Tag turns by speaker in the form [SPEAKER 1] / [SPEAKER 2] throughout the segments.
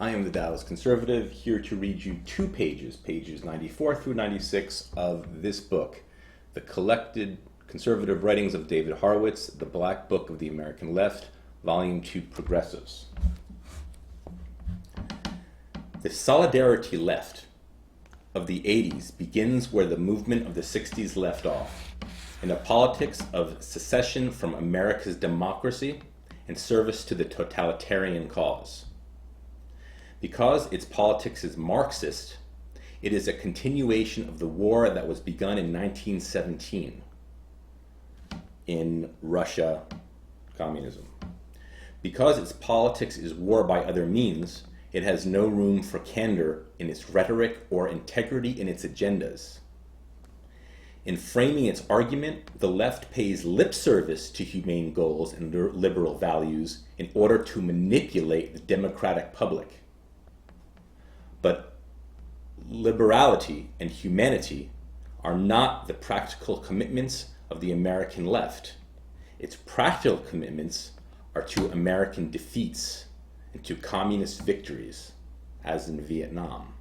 [SPEAKER 1] I am the Taoist Conservative, here to read you two pages, pages 94 through 96 of this book, The Collected Conservative Writings of David Horowitz, The Black Book of the American Left, Volume 2, Progressives. The solidarity left of the 80s begins where the movement of the 60s left off, in a politics of secession from America's democracy and service to the totalitarian cause. Because its politics is Marxist, it is a continuation of the war that was begun in 1917 in Russia, communism. Because its politics is war by other means, it has no room for candor in its rhetoric or integrity in its agendas. In framing its argument, the left pays lip service to humane goals and liberal values in order to manipulate the democratic public. But liberality and humanity are not the practical commitments of the American left. Its practical commitments are to American defeats and to communist victories, as in Vietnam.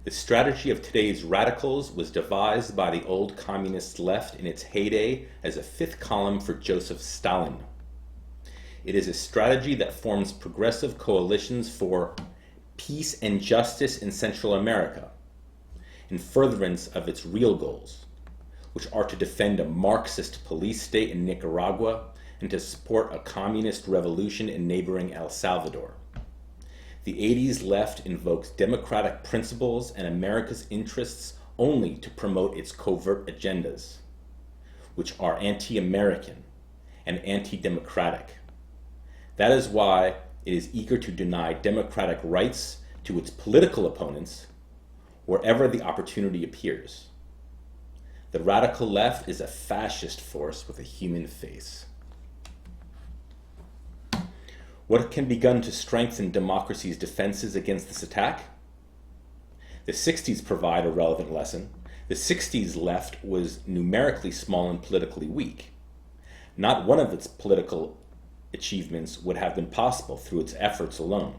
[SPEAKER 1] The strategy of today's radicals was devised by the old communist left in its heyday as a fifth column for Joseph Stalin. It is a strategy that forms progressive coalitions for peace and justice in Central America, in furtherance of its real goals, which are to defend a Marxist police state in Nicaragua and to support a communist revolution in neighboring El Salvador. The 80s left invokes democratic principles and America's interests only to promote its covert agendas, which are anti-American and anti-democratic. That is why it is eager to deny democratic rights to its political opponents wherever the opportunity appears. The radical left is a fascist force with a human face. What can be done to strengthen democracy's defenses against this attack? The 60s provide a relevant lesson. The 60s left was numerically small and politically weak. Not one of its political achievements would have been possible through its efforts alone.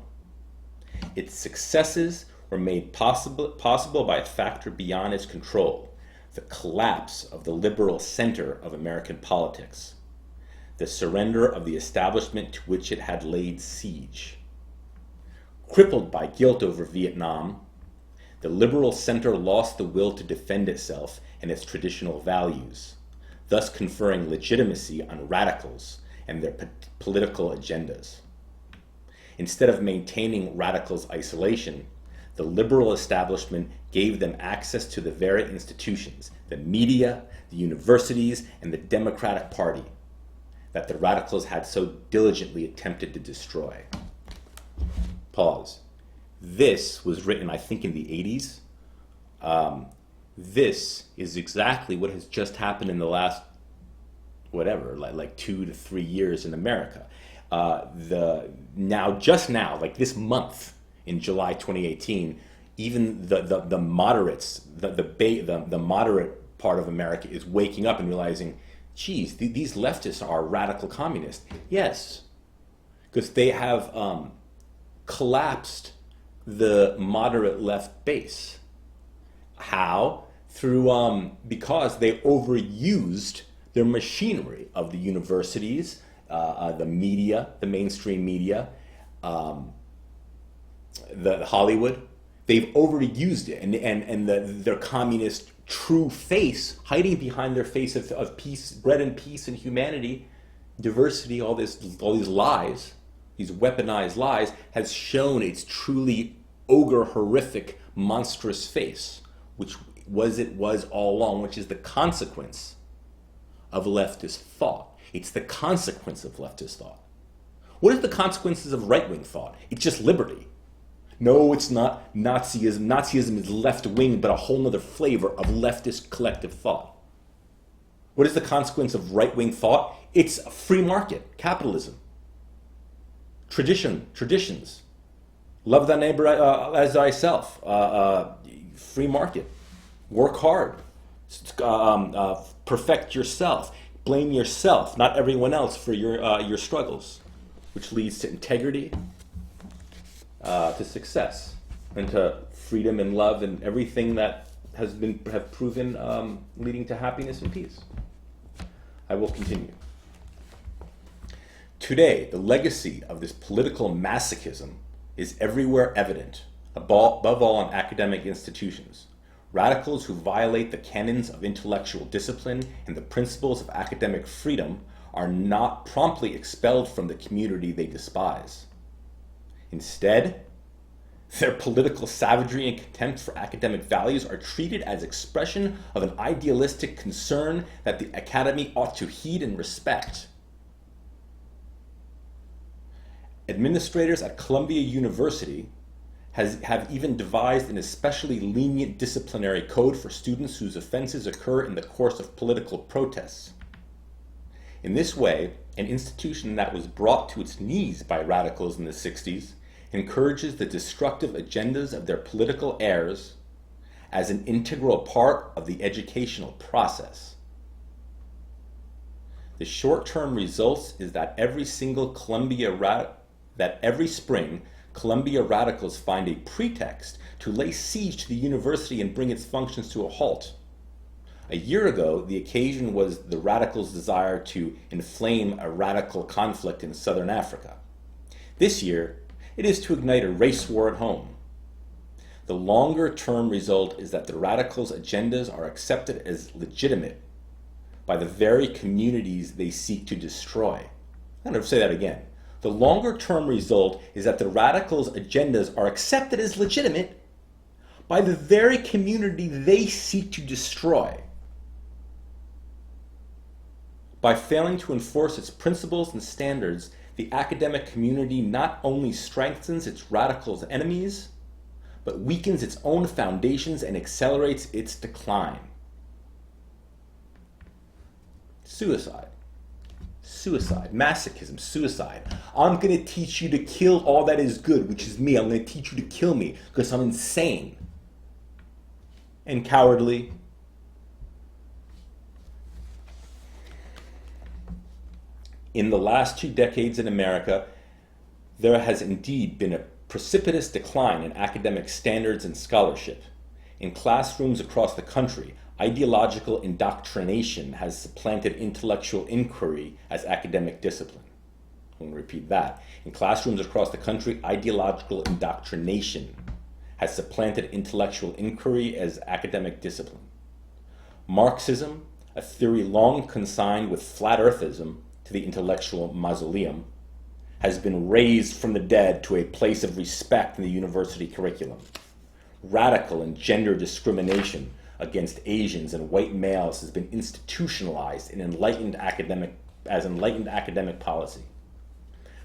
[SPEAKER 1] Its successes were made possible by a factor beyond its control, the collapse of the liberal center of American politics, the surrender of the establishment to which it had laid siege. Crippled by guilt over Vietnam, the liberal center lost the will to defend itself and its traditional values, thus conferring legitimacy on radicals and their political agendas. Instead of maintaining radicals' isolation, the liberal establishment gave them access to the very institutions, the media, the universities, and the Democratic Party that the radicals had so diligently attempted to destroy. Pause. This was written, I think, in the 80s. This is exactly what has just happened in the last like 2 to 3 years in America. Just now, like this month in July 2018, even the moderates, the moderate part of America is waking up and realizing, geez, these leftists are radical communists. Yes, because they have collapsed the moderate left base. How? Because they overused their machinery of the universities, the media, the mainstream media, the Hollywood. They've overused it, and their communist true face, hiding behind their face of peace, bread and peace and humanity, diversity, all these lies, these weaponized lies, has shown its truly ogre, horrific, monstrous face, which it was all along, which is the consequence of leftist thought. It's the consequence of leftist thought. What are the consequences of right-wing thought? It's just liberty. No, it's not Nazism. Nazism is left-wing, but a whole other flavor of leftist collective thought. What is the consequence of right-wing thought? It's a free market, capitalism. Traditions. Love thy neighbor as thyself. Free market. Work hard. Perfect yourself. Blame yourself, not everyone else, for your struggles, which leads to integrity, to success and to freedom and love and everything that have proven leading to happiness and peace. I will continue. Today, the legacy of this political masochism is everywhere evident, above all in academic institutions. Radicals who violate the canons of intellectual discipline and the principles of academic freedom are not promptly expelled from the community they despise. Instead, their political savagery and contempt for academic values are treated as expression of an idealistic concern that the academy ought to heed and respect. Administrators at Columbia University have even devised an especially lenient disciplinary code for students whose offenses occur in the course of political protests. In this way, an institution that was brought to its knees by radicals in the 60s encourages the destructive agendas of their political heirs as an integral part of the educational process. The short-term results is that every spring, Columbia radicals find a pretext to lay siege to the university and bring its functions to a halt. A year ago, the occasion was the radicals' desire to inflame a radical conflict in southern Africa. This year, it is to ignite a race war at home. The longer-term result is that the radicals' agendas are accepted as legitimate by the very communities they seek to destroy. I'm going to say that again. The longer-term result is that the radicals' agendas are accepted as legitimate by the very community they seek to destroy. By failing to enforce its principles and standards, the academic community not only strengthens its radicals' enemies, but weakens its own foundations and accelerates its decline. Suicide. Suicide, masochism, suicide. I'm going to teach you to kill all that is good, which is me. I'm going to teach you to kill me because I'm insane and cowardly. In the last 2 decades in America, there has indeed been a precipitous decline in academic standards and scholarship. In classrooms across the country, ideological indoctrination has supplanted intellectual inquiry as academic discipline. I'm going to repeat that. In classrooms across the country, ideological indoctrination has supplanted intellectual inquiry as academic discipline. Marxism, a theory long consigned with flat earthism to the intellectual mausoleum, has been raised from the dead to a place of respect in the university curriculum. Radical and gender discrimination against Asians and white males has been institutionalized in enlightened academic policy.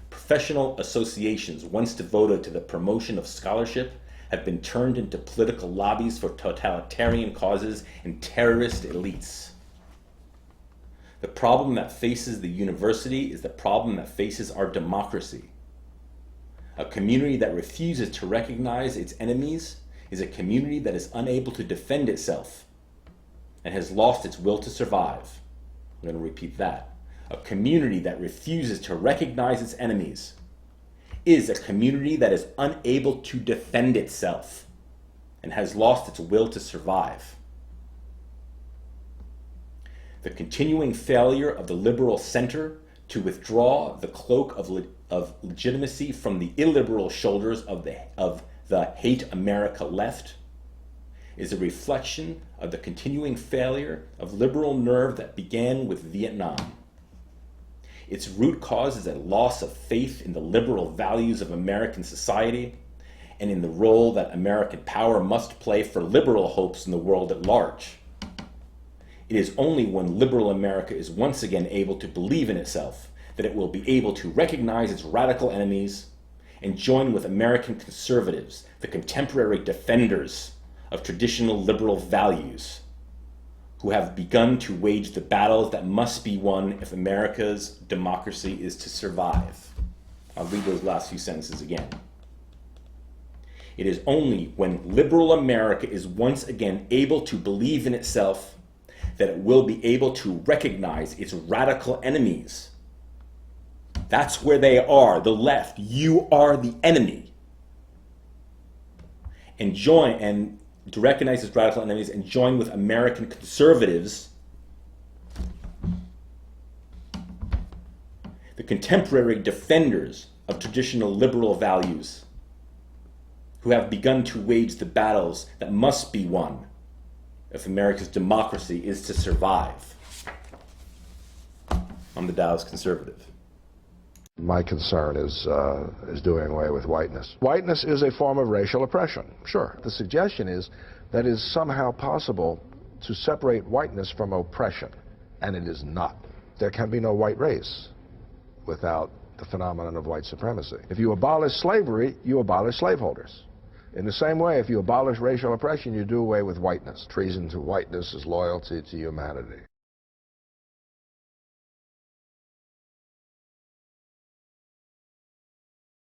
[SPEAKER 1] Professional associations once devoted to the promotion of scholarship have been turned into political lobbies for totalitarian causes and terrorist elites. The problem that faces the university is the problem that faces our democracy. A community that refuses to recognize its enemies is a community that is unable to defend itself and has lost its will to survive. I'm going to repeat that. A community that refuses to recognize its enemies is a community that is unable to defend itself and has lost its will to survive. The continuing failure of the liberal center to withdraw the cloak of legitimacy from the illiberal shoulders of the hate America left is a reflection of the continuing failure of liberal nerve that began with Vietnam. Its root cause is a loss of faith in the liberal values of American society and in the role that American power must play for liberal hopes in the world at large. It is only when liberal America is once again able to believe in itself that it will be able to recognize its radical enemies and join with American conservatives, the contemporary defenders of traditional liberal values, who have begun to wage the battles that must be won if America's democracy is to survive. I'll read those last few sentences again. It is only when liberal America is once again able to believe in itself that it will be able to recognize its radical enemies. That's where they are, the left. You are the enemy. and to recognize its radical enemies and join with American conservatives, the contemporary defenders of traditional liberal values, who have begun to wage the battles that must be won if America's democracy is to survive. I'm the Taoist conservative.
[SPEAKER 2] My concern is doing away with whiteness. Whiteness is a form of racial oppression, sure. The suggestion is that it is somehow possible to separate whiteness from oppression, and it is not. There can be no white race without the phenomenon of white supremacy. If you abolish slavery, you abolish slaveholders. In the same way, if you abolish racial oppression, you do away with whiteness. Treason to whiteness is loyalty to humanity.